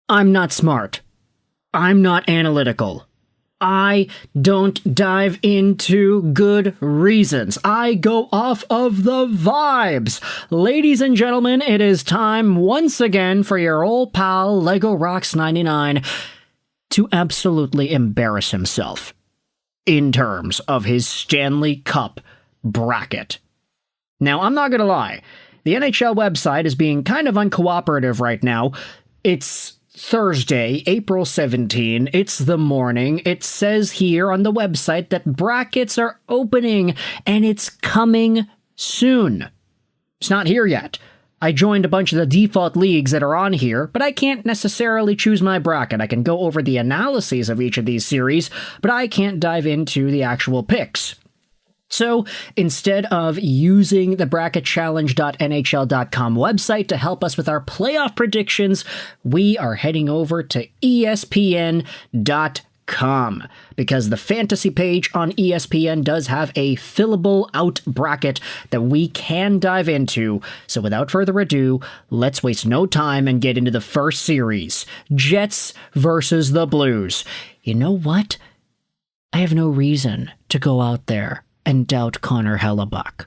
I'm not smart. I'm not analytical. I don't dive into good reasons. I go off of the vibes. Ladies and gentlemen, it is time once again for your old pal Lego Rocks 99 to absolutely embarrass himself in terms of his Stanley Cup bracket. Now, I'm not gonna lie. The NHL website is being kind of uncooperative right now. It's Thursday, April 17. It's the morning. It says here on the website that brackets are opening and it's coming soon. It's not here yet. I joined a bunch of the default leagues that are on here, but I can't necessarily choose my bracket. I can go over the analyses of each of these series, but I can't dive into the actual picks. So, instead of using the bracketchallenge.nhl.com website to help us with our playoff predictions, we are heading over to ESPN.com, because the fantasy page on ESPN does have a fillable out bracket that we can dive into. So without further ado, let's waste no time and get into the first series. Jets versus the Blues. You know what? I have no reason to go out there and doubt Connor Hellebuyck.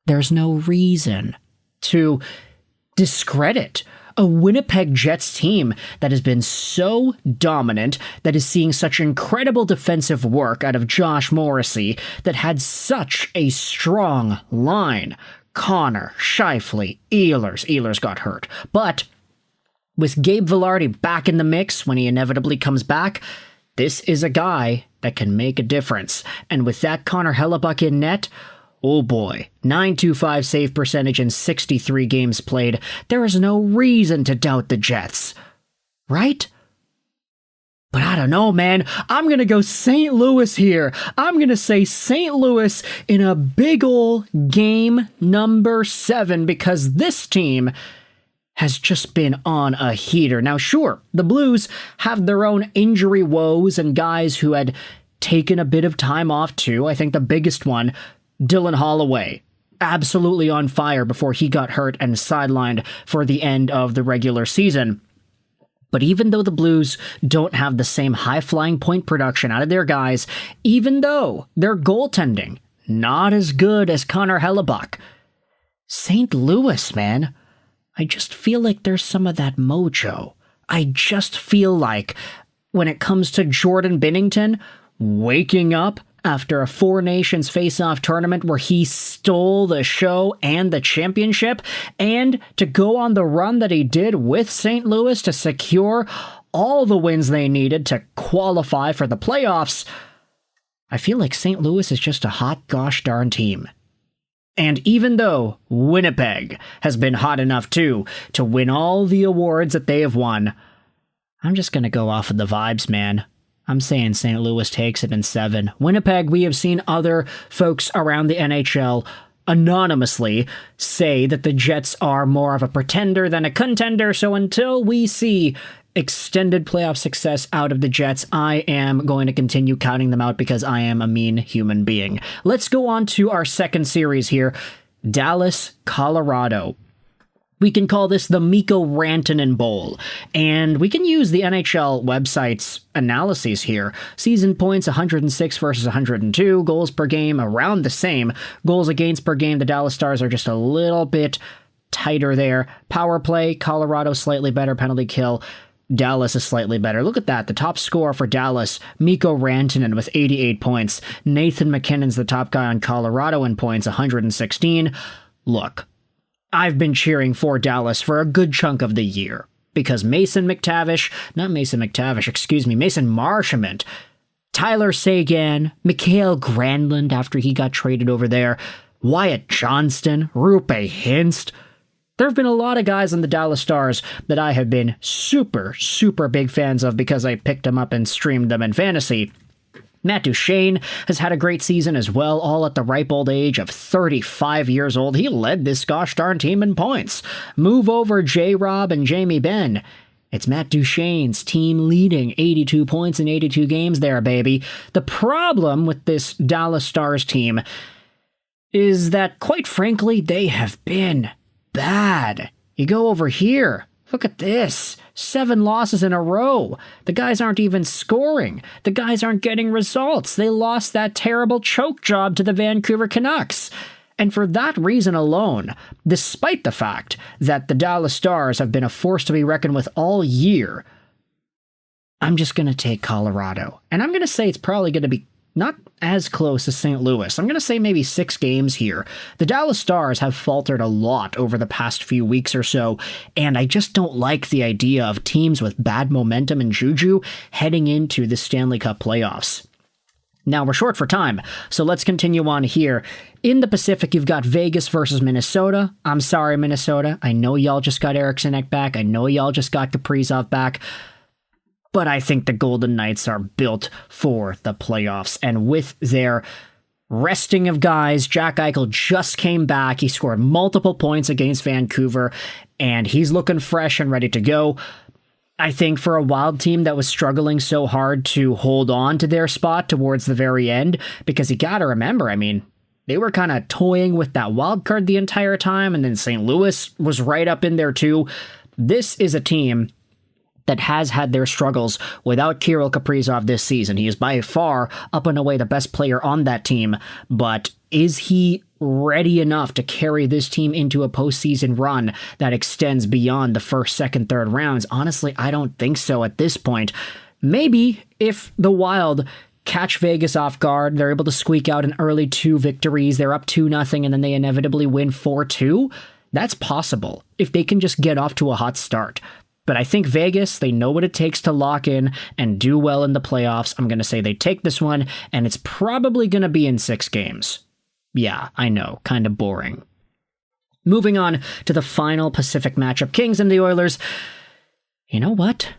There's no reason to discredit a Winnipeg Jets team that has been so dominant, that is seeing such incredible defensive work out of Josh Morrissey, that had such a strong line. Connor, Scheifele, Ehlers got hurt. But with Gabe Vilardi back in the mix when he inevitably comes back, this is a guy that can make a difference. And with that Connor Hellebuyck in net, oh boy, .925 save percentage in 63 games played. There is no reason to doubt the Jets. Right? But I don't know, man. I'm going to go St. Louis here. I'm going to say St. Louis in a big ol' game number 7, because this team has just been on a heater. Now, sure, the Blues have their own injury woes and guys who had taken a bit of time off too. I think the biggest one, Dylan Holloway, absolutely on fire before he got hurt and sidelined for the end of the regular season. But even though the Blues don't have the same high-flying point production out of their guys, even though their goaltending not as good as Connor Hellebuyck, St. Louis, man, I just feel like there's some of that mojo. I just feel like when it comes to Jordan Binnington waking up after a Four Nations face-off tournament where he stole the show and the championship, and to go on the run that he did with St. Louis to secure all the wins they needed to qualify for the playoffs, I feel like St. Louis is just a hot gosh darn team. And even though Winnipeg has been hot enough too to win all the awards that they have won, I'm just going to go off of the vibes, man. I'm saying St. Louis takes it in 7. Winnipeg, we have seen other folks around the NHL anonymously say that the Jets are more of a pretender than a contender, so until we see extended playoff success out of the Jets, I am going to continue counting them out because I am a mean human being. Let's go on to our second series here. Dallas, Colorado. We can call this the Mikko Rantanen Bowl, and we can use the NHL website's analyses here. Season points, 106 versus 102. Goals per game, around the same. Goals against per game, the Dallas Stars are just a little bit tighter there. Power play, Colorado slightly better. Penalty kill, Dallas is slightly better. Look at that. The top scorer for Dallas, Mikko Rantanen with 88 points. Nathan MacKinnon's the top guy on Colorado in points, 116. Look, I've been cheering for Dallas for a good chunk of the year because Mason Marchment, Tyler Seguin, Mikael Granlund after he got traded over there, Wyatt Johnston, Rupe Hintz. There have been a lot of guys on the Dallas Stars that I have been super, super big fans of because I picked them up and streamed them in fantasy. Matt Duchene has had a great season as well, all at the ripe old age of 35 years old. He led this gosh darn team in points. Move over J-Rob and Jamie Benn. It's Matt Duchene's team leading 82 points in 82 games there, baby. The problem with this Dallas Stars team is that, quite frankly, they have been bad. You go over here, Look at this. 7 losses in a row. The guys aren't even scoring. The guys aren't getting results. They lost that terrible choke job to the Vancouver Canucks. And for that reason alone, despite the fact that the Dallas Stars have been a force to be reckoned with all year, I'm just going to take Colorado. And I'm going to say it's probably going to be not as close as St. Louis. I'm going to say maybe 6 games here. The Dallas Stars have faltered a lot over the past few weeks or so, and I just don't like the idea of teams with bad momentum and juju heading into the Stanley Cup playoffs. Now, we're short for time, so let's continue on here. In the Pacific, you've got Vegas versus Minnesota. I'm sorry, Minnesota. I know y'all just got Eric Sennecke back. I know y'all just got Kaprizov back. But I think the Golden Knights are built for the playoffs. And with their resting of guys, Jack Eichel just came back. He scored multiple points against Vancouver, and he's looking fresh and ready to go. I think for a Wild team that was struggling so hard to hold on to their spot towards the very end, because you got to remember, I mean, they were kind of toying with that wild card the entire time, and then St. Louis was right up in there too. This is a team that has had their struggles without Kirill Kaprizov this season. He is by far up and away the best player on that team, but is he ready enough to carry this team into a postseason run that extends beyond the first, second, third rounds? Honestly, I don't think so at this point. Maybe if the Wild catch Vegas off guard, they're able to squeak out an early 2 victories, they're up 2-0, and then they inevitably win 4-2. That's possible if they can just get off to a hot start. But I think Vegas, they know what it takes to lock in and do well in the playoffs. I'm going to say they take this one, and it's probably going to be in 6 games. Yeah, I know, kind of boring. Moving on to the final Pacific matchup, Kings and the Oilers. You know what?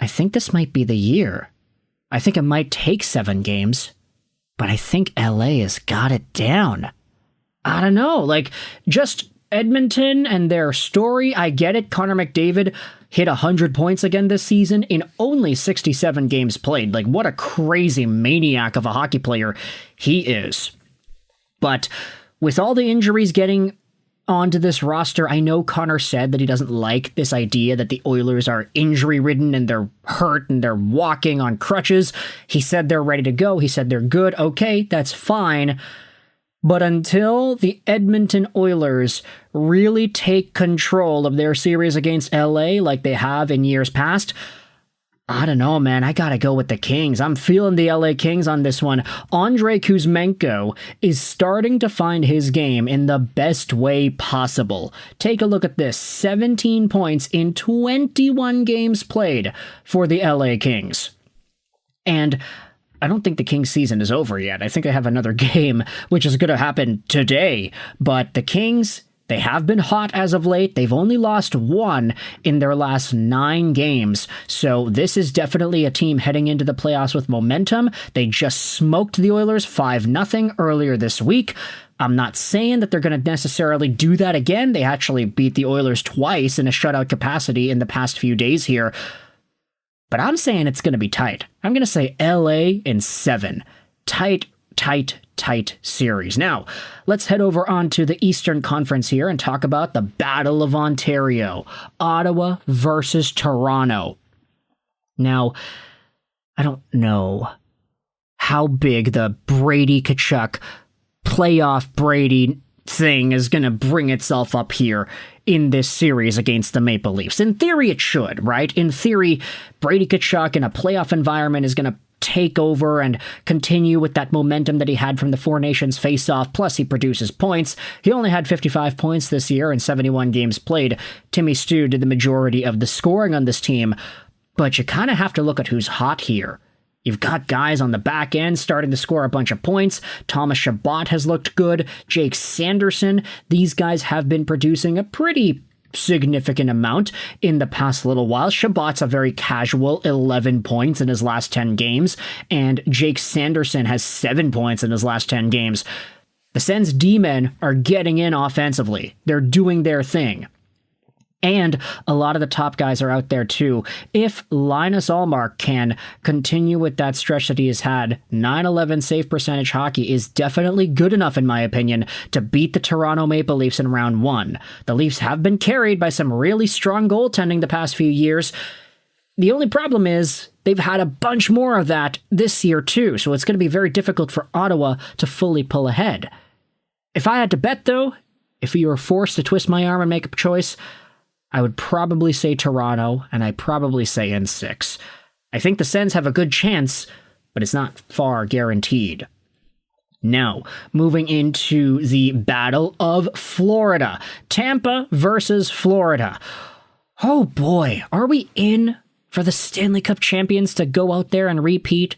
I think this might be the year. I think it might take 7 games, but I think LA has got it down. I don't know, just Edmonton and their story, I get it. Connor McDavid hit 100 points again this season in only 67 games played. What a crazy maniac of a hockey player he is. But with all the injuries getting onto this roster, I know Connor said that he doesn't like this idea that the Oilers are injury-ridden and they're hurt and they're walking on crutches. He said they're ready to go. He said they're good. Okay, that's fine. But until the Edmonton Oilers really take control of their series against LA like they have in years past, I don't know, man. I gotta go with the Kings. I'm feeling the LA Kings on this one. Andrei Kuzmenko is starting to find his game in the best way possible. Take a look at this. 17 points in 21 games played for the LA Kings. And I don't think the Kings season is over yet. I think they have another game, which is going to happen today. But the Kings, they have been hot as of late. They've only lost 1 in their last 9 games. So this is definitely a team heading into the playoffs with momentum. They just smoked the Oilers 5-0 earlier this week. I'm not saying that they're going to necessarily do that again. They actually beat the Oilers twice in a shutout capacity in the past few days here. But I'm saying it's going to be tight. I'm going to say LA in 7. Tight series. Now, let's head over onto the Eastern Conference here and talk about the Battle of Ontario. Ottawa versus Toronto. Now, I don't know how big the Brady Tkachuk playoff Brady thing is going to bring itself up here in this series against the Maple Leafs. In theory, it should, right? In theory, Brady Tkachuk in a playoff environment is going to take over and continue with that momentum that he had from the Four Nations face-off, plus he produces points. He only had 55 points this year in 71 games played. Timmy Stu did the majority of the scoring on this team, but you kind of have to look at who's hot here. You've got guys on the back end starting to score a bunch of points. Thomas Chabot has looked good. Jake Sanderson. These guys have been producing a pretty significant amount in the past little while. Chabot's a very casual 11 points in his last 10 games, and Jake Sanderson has 7 points in his last 10 games. The Sens D-men are getting in offensively. They're doing their thing. And a lot of the top guys are out there too. If Linus Ullmark can continue with that stretch that he has had, 9/11 save percentage hockey is definitely good enough, in my opinion, to beat the Toronto Maple Leafs in round 1. The Leafs have been carried by some really strong goaltending the past few years. The only problem is they've had a bunch more of that this year too, so it's going to be very difficult for Ottawa to fully pull ahead. If I had to bet though, if you were forced to twist my arm and make a choice, I would probably say Toronto, and I'd probably say in 6. I think the Sens have a good chance, but it's not far guaranteed. Now, moving into the Battle of Florida. Tampa versus Florida. Oh boy, are we in for the Stanley Cup champions to go out there and repeat?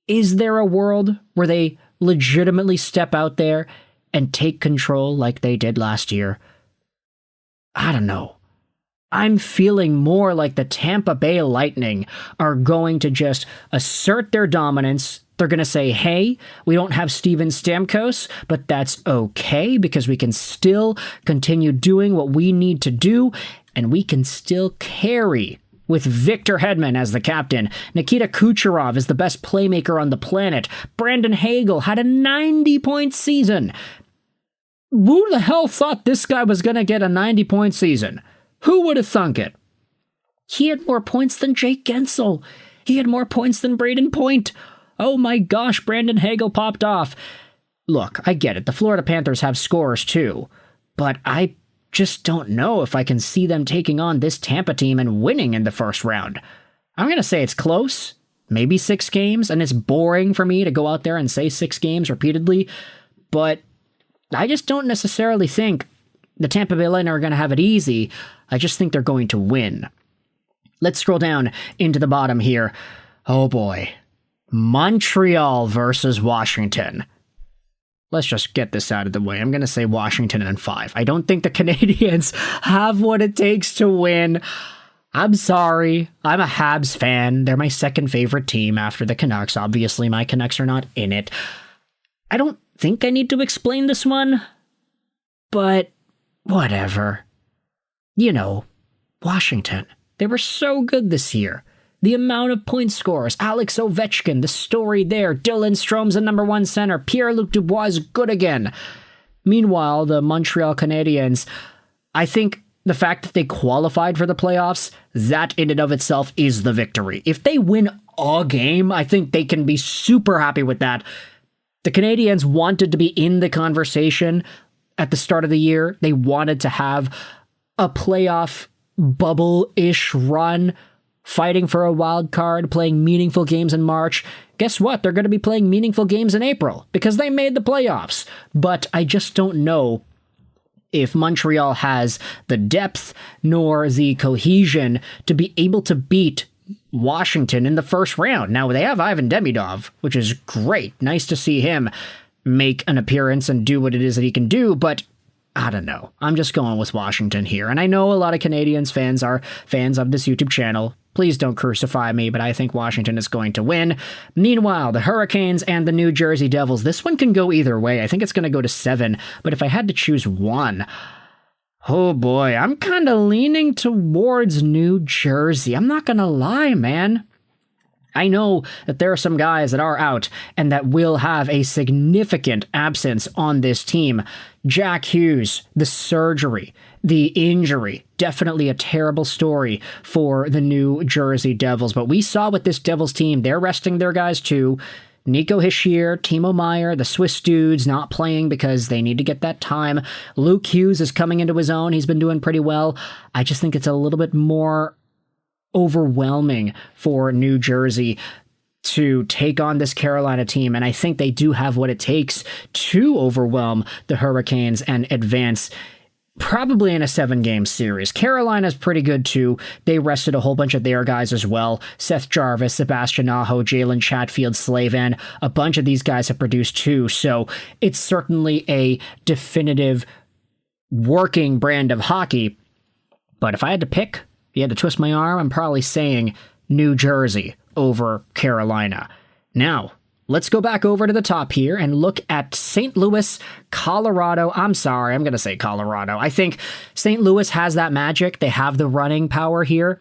Is there a world where they legitimately step out there and take control like they did last year? I don't know. I'm feeling more like the Tampa Bay Lightning are going to just assert their dominance. They're going to say, hey, we don't have Steven Stamkos, but that's okay because we can still continue doing what we need to do, and we can still carry with Victor Hedman as the captain. Nikita Kucherov is the best playmaker on the planet. Brandon Hagel had a 90-point season. Who the hell thought this guy was going to get a 90-point season? Who would have thunk it? He had more points than Jake Gensel. He had more points than Braden Point. Oh my gosh, Brandon Hagel popped off. Look, I get it. The Florida Panthers have scorers too. But I just don't know if I can see them taking on this Tampa team and winning in the first round. I'm going to say it's close. Maybe 6 games. And it's boring for me to go out there and say 6 games repeatedly. But I just don't necessarily think the Tampa Bay Lightning are going to have it easy. I just think they're going to win. Let's scroll down into the bottom here. Oh boy. Montreal versus Washington. Let's just get this out of the way. I'm going to say Washington in 5. I don't think the Canadiens have what it takes to win. I'm sorry. I'm a Habs fan. They're my second favorite team after the Canucks. Obviously, my Canucks are not in it. I don't think I need to explain this one, but whatever. You know, Washington. They were so good this year. The amount of point scorers. Alex Ovechkin, the story there. Dylan Strom's the number 1 center. Pierre-Luc Dubois is good again. Meanwhile, the Montreal Canadiens, I think the fact that they qualified for the playoffs, that in and of itself is the victory. If they win a game, I think they can be super happy with that. The Canadiens wanted to be in the conversation at the start of the year. They wanted to have a playoff bubble-ish run, fighting for a wild card, playing meaningful games in March. Guess what? They're going to be playing meaningful games in April because they made the playoffs. But I just don't know if Montreal has the depth nor the cohesion to be able to beat Washington in the first round. Now, they have Ivan Demidov, which is great. Nice to see him make an appearance and do what it is that he can do, but I don't know. I'm just going with Washington here. And I know a lot of Canadiens fans are fans of this YouTube channel. Please don't crucify me, but I think Washington is going to win. Meanwhile, the Hurricanes and the New Jersey Devils. This one can go either way. I think it's going to go to 7, but if I had to choose one, oh boy, I'm kind of leaning towards New Jersey. I'm not going to lie, man. I know that there are some guys that are out and that will have a significant absence on this team. Jack Hughes, the surgery, the injury, definitely a terrible story for the New Jersey Devils. But we saw with this Devils team, they're resting their guys too. Nico Hischier, Timo Meier, the Swiss dudes not playing because they need to get that time. Luke Hughes is coming into his own. He's been doing pretty well. I just think it's a little bit more overwhelming for New Jersey to take on this Carolina team, and I think they do have what it takes to overwhelm the Hurricanes and advance probably in a 7-game series. Carolina's pretty good too. They rested a whole bunch of their guys as well. Seth Jarvis, Sebastian Aho, Jalen Chatfield, Slavin, a bunch of these guys have produced too, so it's certainly a definitive working brand of hockey. But if I had to pick, if you had to twist my arm, I'm probably saying New Jersey over Carolina. Now, let's go back over to the top here and look at St. Louis, Colorado. I'm sorry, I'm going to say Colorado. I think St. Louis has that magic. They have the running power here.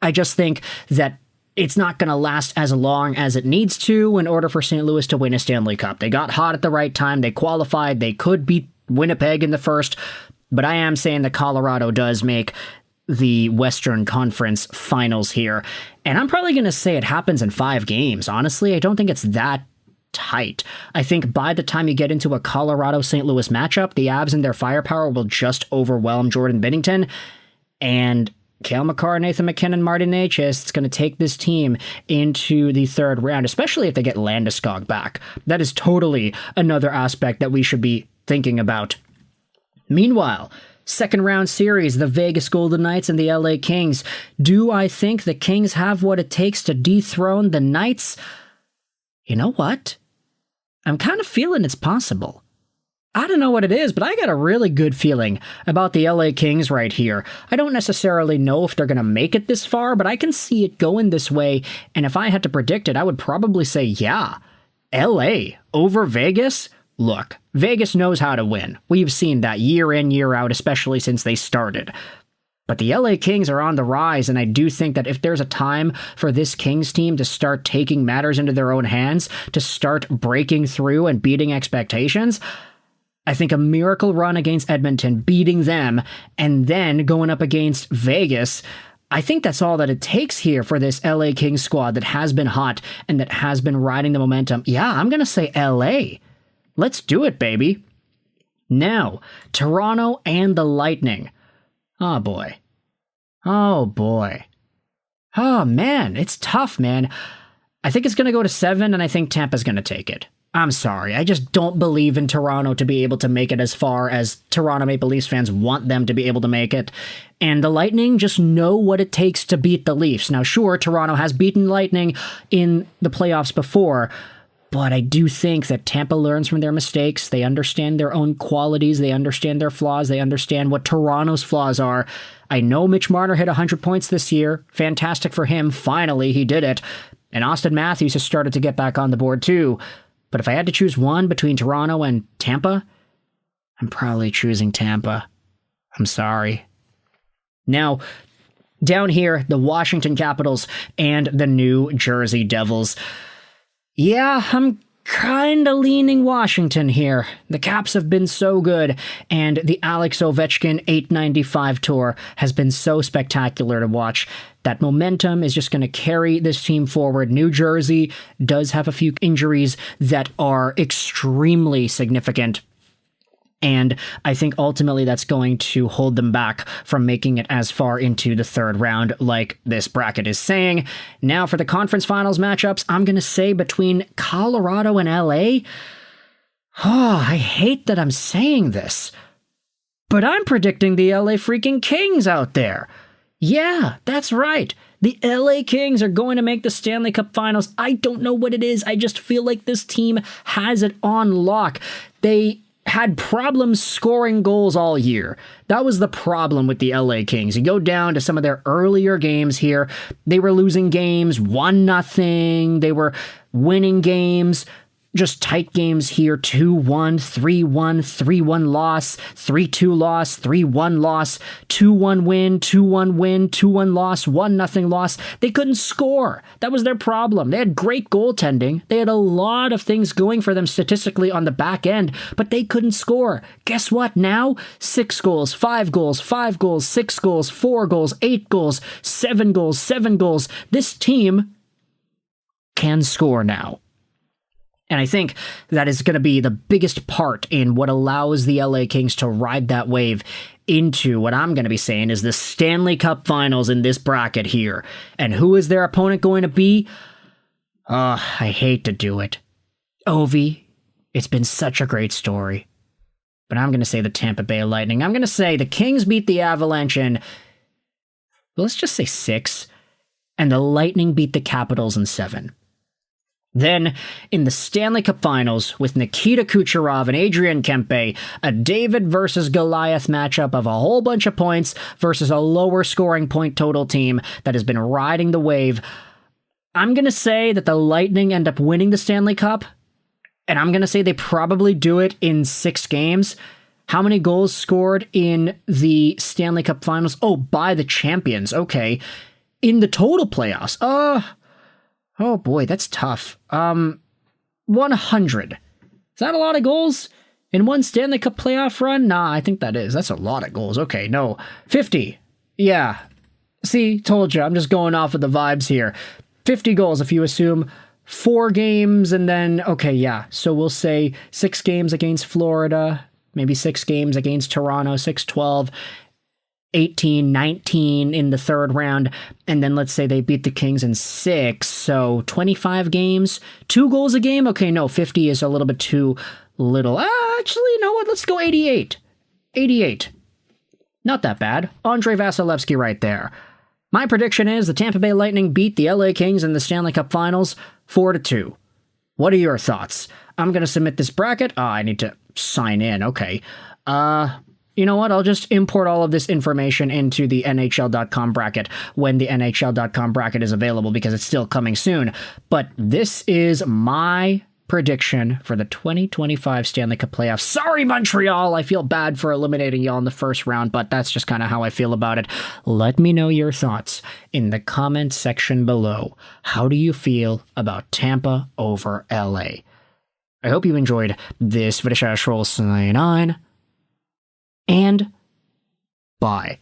I just think that it's not going to last as long as it needs to in order for St. Louis to win a Stanley Cup. They got hot at the right time. They qualified. They could beat Winnipeg in the first, but I am saying that Colorado does make the Western Conference Finals here. And I'm probably going to say it happens in 5 games. Honestly, I don't think it's that tight. I think by the time you get into a Colorado-St. Louis matchup, the Avs and their firepower will just overwhelm Jordan Binnington. And Cale Makar, Nathan McKinnon, Martin Necas, it's going to take this team into the third round, especially if they get Landeskog back. That is totally another aspect that we should be thinking about. Meanwhile, second round series, the Vegas Golden Knights and the LA Kings. Do I think the Kings have what it takes to dethrone the Knights? You know what? I'm kind of feeling it's possible. I don't know what it is, but I got a really good feeling about the LA Kings right here. I don't necessarily know if they're going to make it this far, but I can see it going this way, and if I had to predict it, I would probably say, yeah, LA over Vegas? Look, Vegas knows how to win. We've seen that year in, year out, especially since they started. But the LA Kings are on the rise, and I do think that if there's a time for this Kings team to start taking matters into their own hands, to start breaking through and beating expectations, I think a miracle run against Edmonton, beating them, and then going up against Vegas, I think that's all that it takes here for this LA Kings squad that has been hot and that has been riding the momentum. Yeah, I'm going to say LA. Let's do it, baby. Now, Toronto and the Lightning. Oh, boy. Oh, boy. Oh, man, it's tough, man. I think it's going to go to 7, and I think Tampa's going to take it. I'm sorry, I just don't believe in Toronto to be able to make it as far as Toronto Maple Leafs fans want them to be able to make it. And the Lightning just know what it takes to beat the Leafs. Now, sure, Toronto has beaten Lightning in the playoffs before, but I do think that Tampa learns from their mistakes. They understand their own qualities. They understand their flaws. They understand what Toronto's flaws are. I know Mitch Marner hit 100 points this year. Fantastic for him. Finally, he did it. And Austin Matthews has started to get back on the board, too. But if I had to choose one between Toronto and Tampa, I'm probably choosing Tampa. I'm sorry. Now, down here, the Washington Capitals and the New Jersey Devils. Yeah, I'm kind of leaning Washington here. The Caps have been so good, and the Alex Ovechkin 895 tour has been so spectacular to watch. That momentum is just going to carry this team forward. New Jersey does have a few injuries that are extremely significant, and I think ultimately that's going to hold them back from making it as far into the third round like this bracket is saying. Now for the conference finals matchups, I'm going to say between Colorado and LA. Oh, I hate that I'm saying this, but I'm predicting the LA freaking Kings out there. Yeah, that's right. The LA Kings are going to make the Stanley Cup Finals. I don't know what it is. I just feel like this team has it on lock. They had problems scoring goals all year. That was the problem with the LA Kings. You go down to some of their earlier games here, they were losing games 1-0. They were winning games, just tight games here, 2-1, 3-1, 3-1 loss, 3-2 loss, 3-1 loss, 2-1 win, 2-1 win, 2-1 loss, 1-0 loss. They couldn't score. That was their problem. They had great goaltending. They had a lot of things going for them statistically on the back end, but they couldn't score. Guess what now? 6 goals, 5 goals, 5 goals, 6 goals, 4 goals, 8 goals, 7 goals, 7 goals. This team can score now. And I think that is going to be the biggest part in what allows the LA Kings to ride that wave into what I'm going to be saying is the Stanley Cup Finals in this bracket here. And who is their opponent going to be? I hate to do it. Ovi, it's been such a great story. But I'm going to say the Tampa Bay Lightning. I'm going to say the Kings beat the Avalanche in, well, let's just say 6. And the Lightning beat the Capitals in 7. Then, in the Stanley Cup Finals, with Nikita Kucherov and Adrian Kempe, a David versus Goliath matchup of a whole bunch of points versus a lower scoring point total team that has been riding the wave, I'm going to say that the Lightning end up winning the Stanley Cup, and I'm going to say they probably do it in 6 games. How many goals scored in the Stanley Cup Finals? Oh, by the champions. Okay. In the total playoffs. Oh boy, that's tough. 100. Is that a lot of goals in one Stanley Cup playoff run? Nah, I think that is. That's a lot of goals. Okay, no. 50. Yeah. See, told you. I'm just going off of the vibes here. 50 goals if you assume 4 games and then, okay, yeah. So we'll say 6 games against Florida, maybe 6 games against Toronto, 6-12, 18-19 in the third round, and then let's say they beat the Kings in 6, so 25 games, 2 goals a game? Okay, no, 50 is a little bit too little. Actually, you know what? Let's go 88. 88. Not that bad. Andrei Vasilevsky right there. My prediction is the Tampa Bay Lightning beat the LA Kings in the Stanley Cup Finals 4-2. What are your thoughts? I'm going to submit this bracket. I need to sign in. Okay. You know what? I'll just import all of this information into the NHL.com bracket when the NHL.com bracket is available because it's still coming soon. But this is my prediction for the 2025 Stanley Cup Playoffs. Sorry, Montreal. I feel bad for eliminating y'all in the first round, but that's just kind of how I feel about it. Let me know your thoughts in the comments section below. How do you feel about Tampa over LA? I hope you enjoyed this video. And bye.